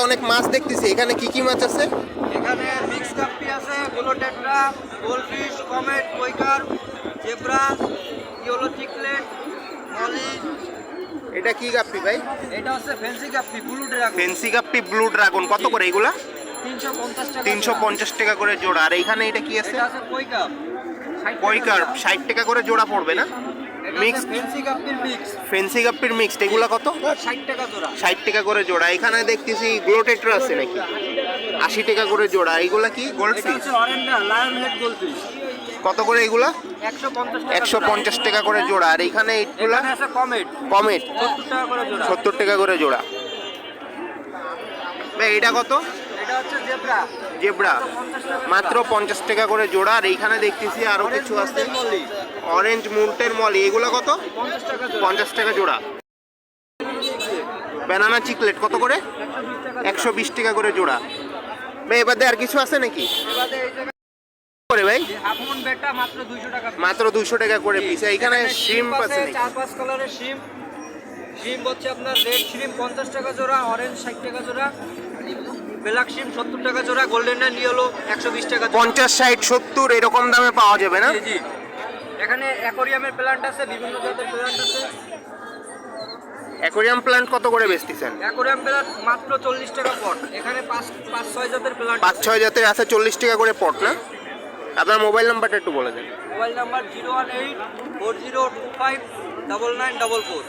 অনেক মাছ দেখতেছি, এখানে কি কি মাছ আছে? এখানে মিক্স কাপ্পি আছে, ব্লু টেট্রা, গোল্ডফিশ, কমেট, কৈকার, জেব্রা, ইয়েলো চিকলেট, মলি। এটা কি গাপ্পি ভাই? এটা হচ্ছে fancy guppy, blue dragon. Fancy guppy blue dragon কত করে এগুলা? 350 টাকা। 350 টাকা করে জোড়া। আর এইখানে এটা কি আছে? এটা আছে কৈকার। কৈকার 60 টাকা করে জোড়া পড়বে না? মিক্স ফেন্সি কাপ্পির মিক্স। ফেন্সি গাপ্পির মিক্সড এগুলা কত? 60 টাকা জোড়া। 60 টাকা করে জোড়া। এখানে দেখতেছি গ্লো টেট্রা আছে নাকি? 80 টাকা করে জোড়া। এইগুলা কি এটা গোল্ডফিশ? হচ্ছে অরেন্ডা লায়ন হেড গোল্ডফিশ। কত করে এগুলা? 150 টাকা। 150 টাকা করে জোড়া। আর এইখানে এইগুলা এখানে আছে কমেট, কমেট 70 টাকা করে জোড়া। 70 টাকা করে জোড়া। ভাই এটা কত? এটা হচ্ছে জেব্রা, জেব্রা 50 টাকা। মাত্র 50 টাকা করে জোড়া। আর এইখানে দেখতেছি আরো কিছু আছে, অরেঞ্জ মুল্টের মলি, এগুলো কত? 50 টাকা জোড়া। 50 টাকা জোড়া। ব্যানানা চিকলেট কত করে? 120 টাকা করে জোড়া। ভাই এবার আর কিছু আছে নাকি এবারে এই জায়গায় করে ভাই? হাফ মুন বেটা মাত্র 200 টাকা। মাত্র 200 টাকা করে পিস। এইখানে শ্রিম্প আছে নাকি? 4-5 কালারের শিম। শিম হচ্ছে আপনার রেড শিম 50 টাকা জোড়া, অরেঞ্জ 60 টাকা জোড়া, ব্ল্যাক শিম 70 টাকা জোড়া, গোল্ডেন এন্ড ইয়েলো 120 টাকা জোড়া। 50, 60, 70 এরকম দামে পাওয়া যাবে না? জি জি। এখানে অ্যাকোরিয়ামের প্ল্যান্ট আছে, বিভিন্ন জাতের প্ল্যান্ট আছে। অ্যাকোরিয়াম প্ল্যান্ট কত করে বেচতেছেন? অ্যাকোরিয়াম প্ল্যান্ট মাত্র 40 টাকা পট। এখানে 5-6 জাতের প্ল্যান্ট। 5-6 জাতের আছে, 40 টাকা করে পট না? আপনার মোবাইল নাম্বারটা একটু বলে দেন। Mobile number 01840259944।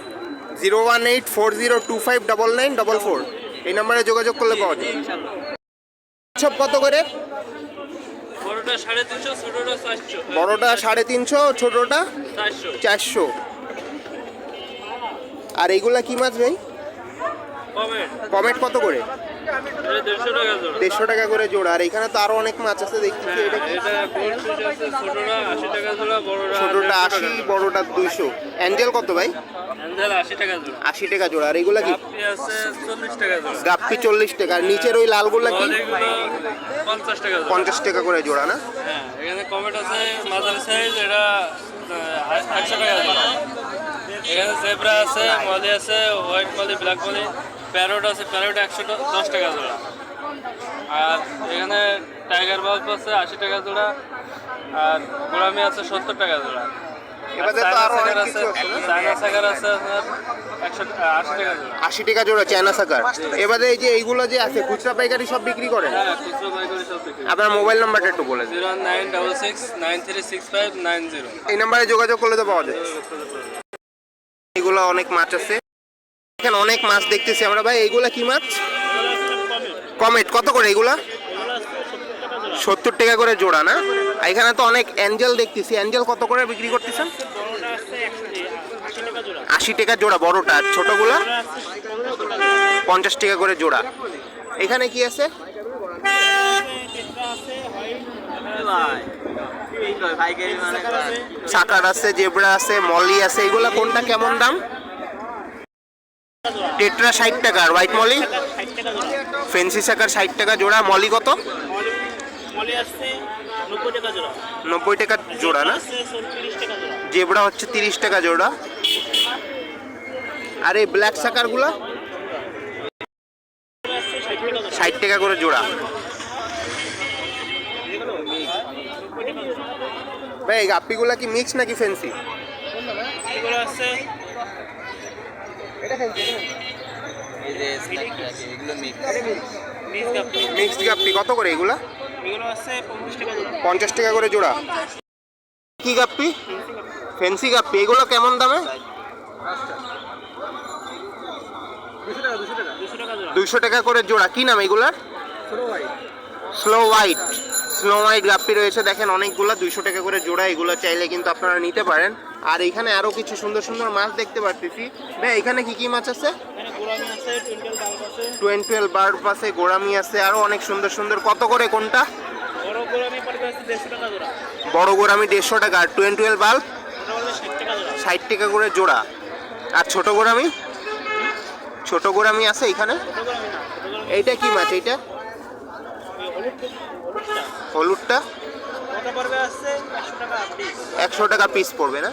01840259944 এই নম্বরে যোগাযোগ করলে পাওয়া যাবে। ইনশাআল্লাহ। সব কত করে? বড়টা 350, ছোটটা 400। বড়টা 350, ছোটটা 400। 400। আর এইগুলা কি মাছ ভাই? কমেট কমেট কত করে? 150 টাকা জোড়া। 150 টাকা করে জোড়া। আর এখানে তো আরো অনেক মাছ আছে দেখতেছি। এটা কি? এটা গোল্ডফিশ আছে, ছোটটা 80 টাকা জোড়া, বড়টা ছোটটা 80, বড়টা 200। অ্যাঞ্জেল কত ভাই? অ্যাঞ্জেল 80 টাকা জোড়া। 80 টাকা জোড়া। আর এগুলা কি? কাপ্পি আছে 40 টাকা জোড়া। গাপ্পি 40 টাকা। আর নিচের ওই লালগুলা কি? এগুলো 50 টাকা জোড়া। 50 টাকা করে জোড়া না? হ্যাঁ, এখানে কমেট আছে মাঝারি সাইজ, এটা 100 টাকা জোড়া। এখানে জেব্রা আছে, মলি আছে, white molly, black molly, parrot আছে, প্যারট 110 টাকা জোড়া। আর এখানে টাইগার বাল্ব আছে 80 টাকা জোড়া। আর গোলামি আছে 70 টাকা জোড়া। এবারে তো আরো অনেক কিছু আছে না? চায়না সাগার আছে আপনার 180 টাকা জোড়া। 80 টাকা জোড়া চায়না সাকার। এবারে এই যে এইগুলো যে আছে খুচরা পাইকারি সব বিক্রি করেন? হ্যাঁ, খুচরো পাইকারি সব বিক্রি। আপনার মোবাইল নাম্বারটা একটু বলে দিন। 09669365590। এই নাম্বারে যোগাযোগ করলে তো পাওয়া যায়। এগুলো অনেক মাছ আছে, এখানে অনেক মাছ দেখতেছি আমরা। ভাই এইগুলা কি মাছ? কমেট কত করে এগুলা? 70 টাকা করে জোড়া না? আর এখানে তো অনেক অ্যাঞ্জেল দেখতেছি। অ্যাঞ্জেল কত করে বিক্রি করতেছেন? 80 টাকা জোড়া বড়টা। আর ছোটগুলা 50 টাকা করে জোড়া। এখানে কি আছে? সাকার আছে, জেব্রা আছে, মলি আছে। এগুলা কোনটা কেমন দাম? টেট্রা 60 টাকা। আর হোয়াইট মলি? ফেন্সি সাকার 60 টাকা জোড়া। মলি কত? 90 টাকা জোড়া না? জেব্রা হচ্ছে 30 টাকা জোড়া। আর এই ব্ল্যাক সাকারগুলা 60 টাকা করে জোড়া। ভাই এই গাপ্পিগুলা কি মিক্স নাকি ফেন্সি? এগুলো আছে মিক্সড গাপ্পি কত করে এগুলা? এগুলো আছে 50 টাকা জোড়া। 50 টাকা করে জোড়া। কি গাপ্পি? ফেন্সি গাপ্পি। এগুলো কেমন দামে? 200 টাকা করে জোড়া। কি নাম এগুলার? Slow white. স্নো হোয়াইট গাপ্পি রয়েছে দেখেন অনেকগুলো, 200 টাকা করে জোড়া। এগুলো চাইলে কিন্তু আপনারা নিতে পারেন। আর এখানে আরো কিছু সুন্দর সুন্দর মাছ দেখতে পাচ্ছি। ভাই এখানে কি কি মাছ আছে? টুয়েন্টুয়েল বার্ব আছে, গোরামি আছে, আরো অনেক সুন্দর সুন্দর। কত করে কোনটা? বড় গোরামি 150 টাকা। আর টুয়েন্টুয়েল বাল্ব 60 টাকা করে জোড়া। আর ছোট গোরামি? ছোট গোরামি আছে এখানে। এইটা কি মাছ? এইটা হলুদটা 100 টাকা পিস পড়বে না?